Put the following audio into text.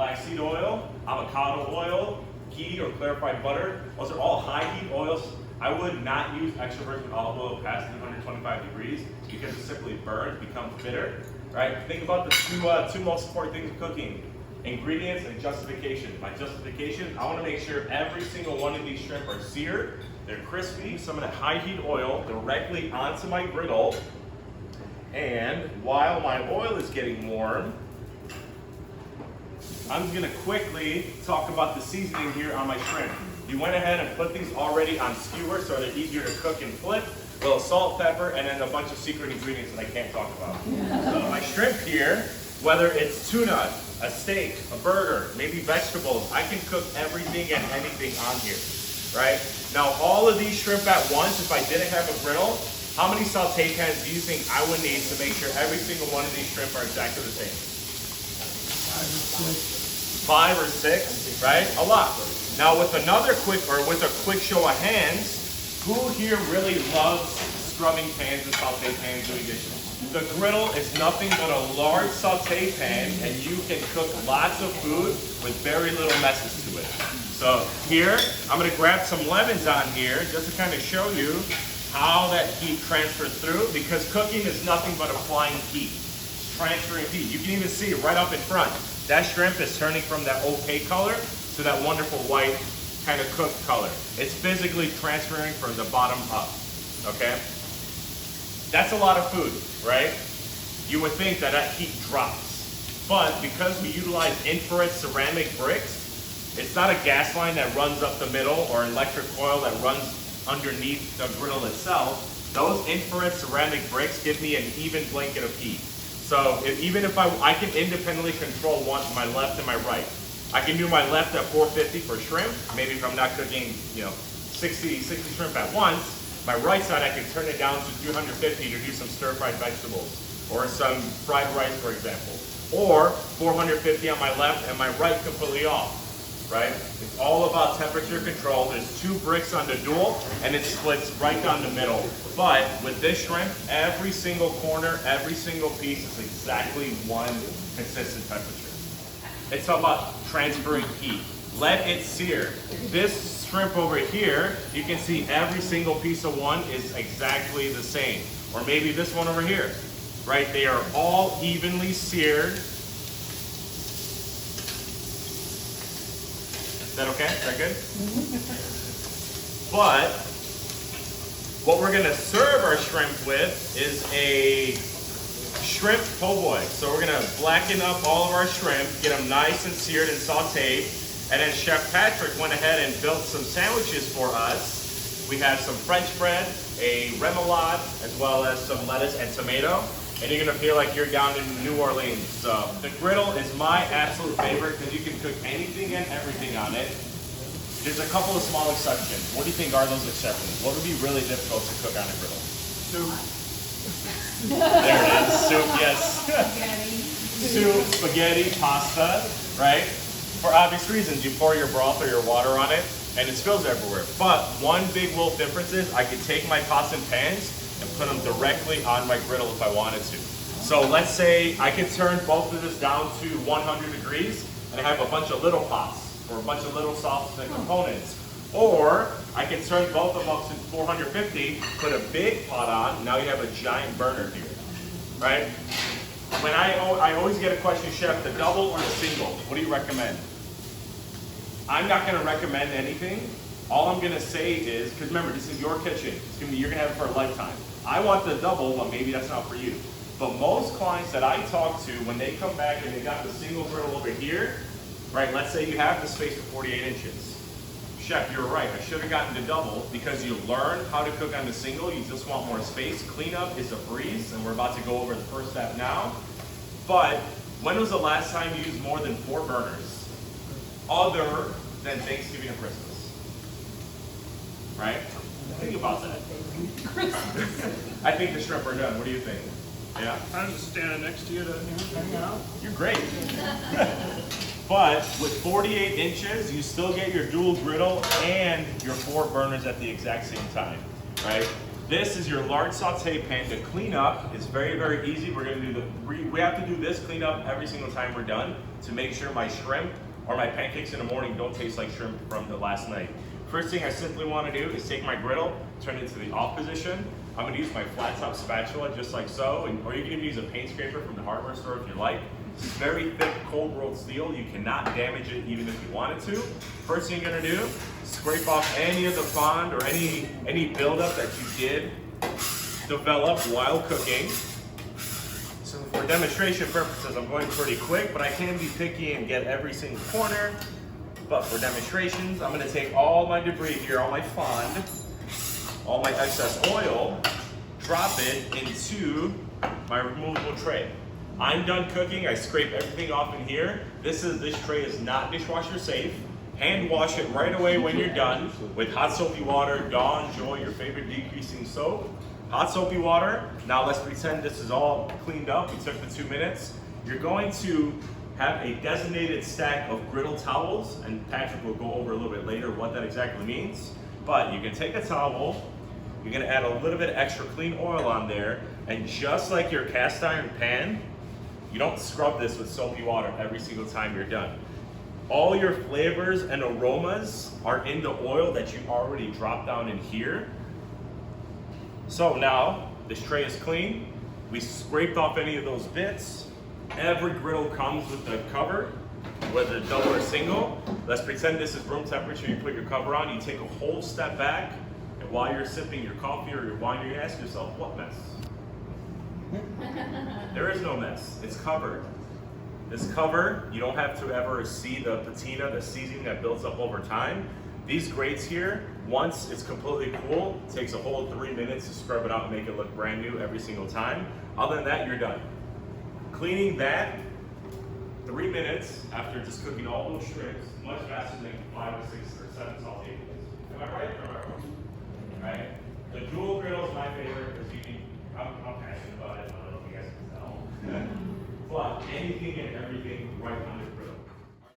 black seed oil, avocado oil, ghee or clarified butter. Those are all high heat oils. I would not use extra virgin olive oil past 325 degrees because it simply burns, becomes bitter. Right? Think about the two most important things of cooking: ingredients and justification. My justification, I want to make sure every single one of these shrimp are seared, they're crispy, some of that high heat oil directly onto my griddle. And while my oil is getting warm, I'm going to quickly talk about the seasoning here on my shrimp. You went ahead and put these already on skewers so they're easier to cook and flip. A little salt, pepper, and then a bunch of secret ingredients that I can't talk about. So my shrimp here, whether it's tuna, a steak, a burger, maybe vegetables, I can cook everything and anything on here, right? Now all of these shrimp at once, if I didn't have a griddle, how many saute pans do you think I would need to make sure every single one of these shrimp are exactly the same? 5 or 6, right? A lot. Now with a quick show of hands, who here really loves scrubbing pans and saute pans doing dishes? The griddle is nothing but a large saute pan, and you can cook lots of food with very little messes to it. So here, I'm going to grab some lemons on here just to kind of show you how that heat transfers through, because cooking is nothing but applying heat. It's transferring heat. You can even see it right up in front. That shrimp is turning from that opaque color to that wonderful white kind of cooked color. It's physically transferring from the bottom up, okay? That's a lot of food, right? You would think that that heat drops. But because we utilize infrared ceramic bricks, it's not a gas line that runs up the middle or an electric coil that runs underneath the griddle itself. Those infrared ceramic bricks give me an even blanket of heat. So even if I can independently control my left and my right. I can do my left at 450 for shrimp. Maybe if I'm not cooking, 60 shrimp at once, my right side I can turn it down to 350 to do some stir-fried vegetables or some fried rice, for example. Or 450 on my left and my right completely off. Right? It's all about temperature control. There's 2 bricks on the dual, and it splits right down the middle. But with this shrimp, every single corner, every single piece is exactly one consistent temperature. It's all about transferring heat. Let it sear. This shrimp over here, you can see every single piece of one is exactly the same. Or maybe this one over here, right? They are all evenly seared. Is that okay? Is that good? But what we're gonna serve our shrimp with is a shrimp po' boy. So we're gonna blacken up all of our shrimp, get them nice and seared and sauteed. And then Chef Patrick went ahead and built some sandwiches for us. We have some French bread, a remoulade, as well as some lettuce and tomato. And you're gonna feel like you're down in New Orleans. So the griddle is my absolute favorite because you can cook anything and everything on it. There's a couple of small exceptions. What do you think are those exceptions? What would be really difficult to cook on a griddle? Soup. There it is, soup, yes. Spaghetti. Soup, spaghetti, pasta, right? For obvious reasons, you pour your broth or your water on it and it spills everywhere. But one big Wolf difference is I could take my pots and pans and put them directly on my griddle if I wanted to. So let's say I can turn both of this down to 100 degrees and I have a bunch of little pots or a bunch of little soft components. Or I can turn both of them up to 450, put a big pot on, now you have a giant burner here, right? When I always get a question, Chef, the double or the single, what do you recommend? I'm not gonna recommend anything. All I'm gonna say is, because remember, this is your kitchen. You're gonna have it for a lifetime. I want the double, but maybe that's not for you. But most clients that I talk to, when they come back and they got the single griddle over here, right, let's say you have the space for 48 inches. Chef, you're right, I should have gotten the double because you learn how to cook on the single, you just want more space. Cleanup is a breeze, and we're about to go over the first step now. But when was the last time you used more than 4 burners other than Thanksgiving or Christmas? Right? Think about that. I think the shrimp are done. What do you think? Yeah? I'm just standing next to you to hang out. You're great. But with 48 inches, you still get your dual griddle and your 4 burners at the exact same time, right? This is your large saute pan. To clean up is very, very easy. We're gonna do we have to do this cleanup every single time we're done. to make sure my shrimp or my pancakes in the morning don't taste like shrimp from the last night. First thing I simply want to do is take my griddle, turn it to the off position. I'm going to use my flat top spatula just like so, or you can even use a paint scraper from the hardware store if you like. It's very thick, cold rolled steel. You cannot damage it even if you wanted to. First thing you're going to do, scrape off any of the fond or any buildup that you did develop while cooking. So for demonstration purposes, I'm going pretty quick, but I can be picky and get every single corner. But for demonstrations, I'm going to take all my debris here, all my fond, all my excess oil, drop it into my removable tray. I'm done cooking. I scrape everything off in here. This tray is not dishwasher safe. Hand wash it right away when you're done with hot soapy water, Dawn, Joy, your favorite degreasing soap. Hot soapy water. Now let's pretend this is all cleaned up. We took the 2 minutes. You're going to have a designated stack of griddle towels, and Patrick will go over a little bit later what that exactly means. But you can take a towel, you're gonna add a little bit of extra clean oil on there, and just like your cast iron pan, you don't scrub this with soapy water every single time you're done. All your flavors and aromas are in the oil that you already dropped down in here. So now, this tray is clean. We scraped off any of those bits. Every griddle comes with a cover, whether double or single. Let's pretend this is room temperature. You put your cover on, you take a whole step back, and while you're sipping your coffee or your wine, you're gonna ask yourself, what mess? There is no mess, it's covered. This cover, you don't have to ever see the patina, the seasoning that builds up over time. These grates here, once it's completely cool, it takes a whole 3 minutes to scrub it out and make it look brand new every single time. Other than that, you're done. Cleaning that, 3 minutes after just cooking all those shrimps, much faster than 5 or 6 or 7 sauté minutes. Am I right or am I wrong? Right? The dual griddle is my favorite because I'm passionate about it. I don't know if you guys can tell. But anything and everything right on the griddle.